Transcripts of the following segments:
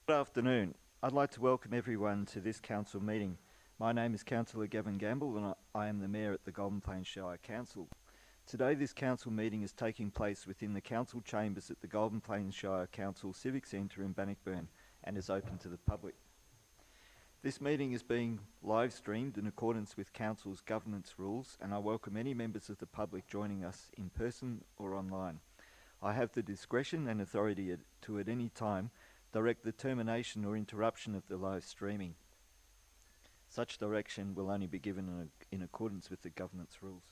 Good afternoon. I'd like to welcome everyone to this council meeting. My name is Councillor Gavin Gamble and I am the Mayor at the Golden Plains Shire Council. Today this council meeting is taking place within the council chambers at the Golden Plains Shire Council Civic Centre in Bannockburn and is open to the public. This meeting is being live streamed in accordance with council's governance rules, and I welcome any members of the public joining us in person or online. I have the discretion and authority to at any time direct the termination or interruption of the live streaming. Such direction will only be given in accordance with the governance rules.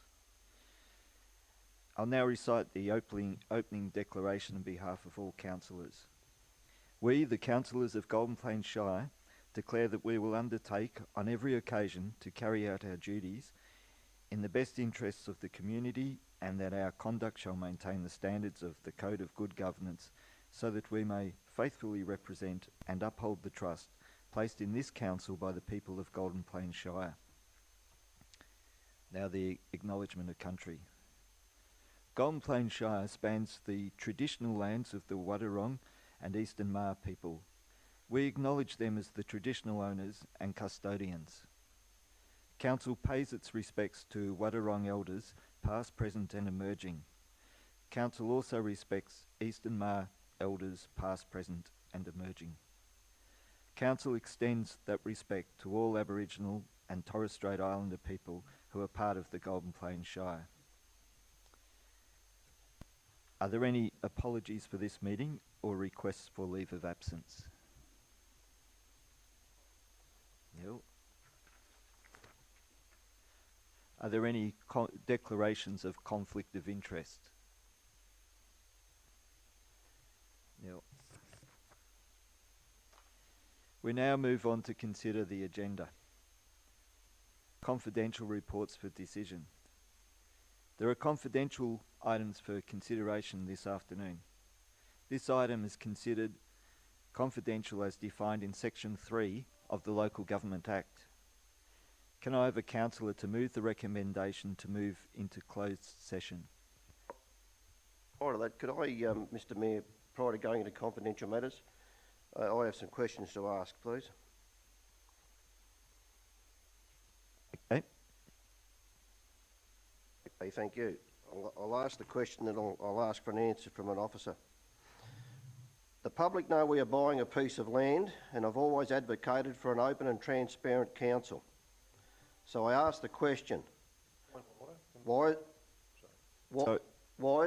I'll now recite the opening declaration on behalf of all councillors. We, the councillors of Golden Plains Shire, declare that we will undertake on every occasion to carry out our duties in the best interests of the community, and that our conduct shall maintain the standards of the Code of Good Governance, so that we may faithfully represent and uphold the trust placed in this council by the people of Golden Plains Shire. Now the acknowledgement of country. Golden Plains Shire spans the traditional lands of the Wadawurrung and Eastern Maar people. We acknowledge them as the traditional owners and custodians. Council pays its respects to Wadawurrung elders, past, present and emerging. Council also respects Eastern Maar elders, past, present and emerging. Council extends that respect to all Aboriginal and Torres Strait Islander people who are part of the Golden Plains Shire. Are there any apologies for this meeting or requests for leave of absence? No. Are there any declarations of conflict of interest? No. We now move on to consider the agenda. Confidential reports for decision. There are confidential items for consideration this afternoon. This item is considered confidential as defined in Section 3 of the Local Government Act. Can I have a councillor to move the recommendation to move into closed session? Prior to that, could I, Mr Mayor, prior to going into confidential matters, I have some questions to ask, please. Okay. Okay, thank you. I'll ask the question and I'll ask for an answer from an officer. The public know we are buying a piece of land, and I've always advocated for an open and transparent council. So I ask the question, why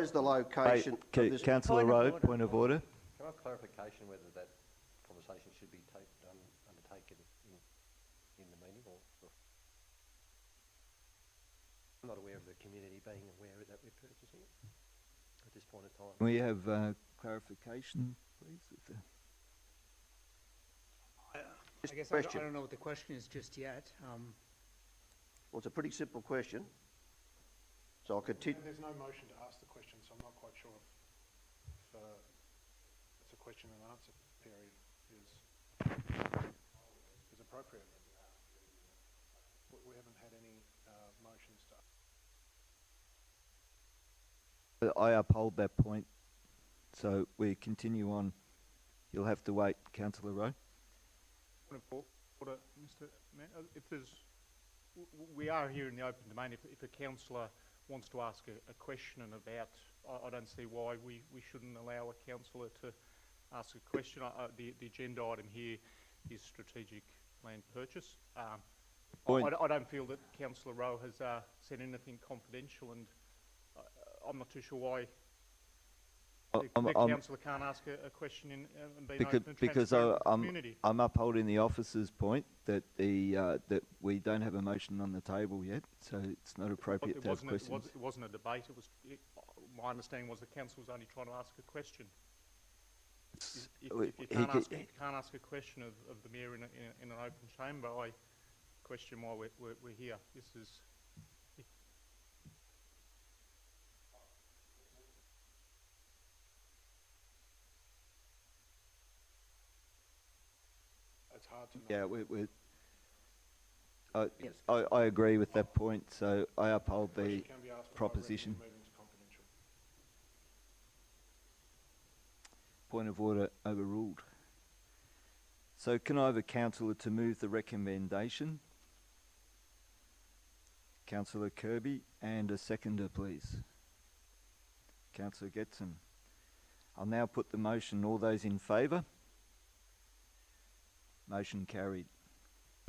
is the location of this... Councillor Rowe, point of order. Can I have clarification whether that conversation should be undertaken in the meeting or... I'm not aware of the community being aware that we're purchasing it at this point in time. We have clarification, please. I guess I don't know what the question is just yet. Well, it's a pretty simple question. So I'll continue. There's no motion to ask the question, so I'm not quite sure if it's a question and answer period is appropriate. We haven't had any motions to... I uphold that point, so we continue on. You'll have to wait, Councillor Rowe. Point of order, Mr. Mayor. We are here in the open domain. If a councillor wants to ask a question about, I don't see why we shouldn't allow a councillor to ask a question. The agenda item here is strategic land purchase. I don't feel that Councillor Rowe has said anything confidential, and I'm not too sure why the councillor can't ask a question and be open and transparent with the community. I'm upholding the officer's point that that we don't have a motion on the table yet, so it's not appropriate to have questions. It wasn't a debate. My understanding was the council was only trying to ask a question. If you can't ask a question of the mayor in an open chamber, I question why we're here. This is... It's hard to know. Yeah, I agree with that point, so I uphold the proposition. Point of order overruled. So can I have a councillor to move the recommendation? Councillor Kirby, and a seconder, please. Councillor Getson. I'll now put the motion. All those in favour? Motion carried.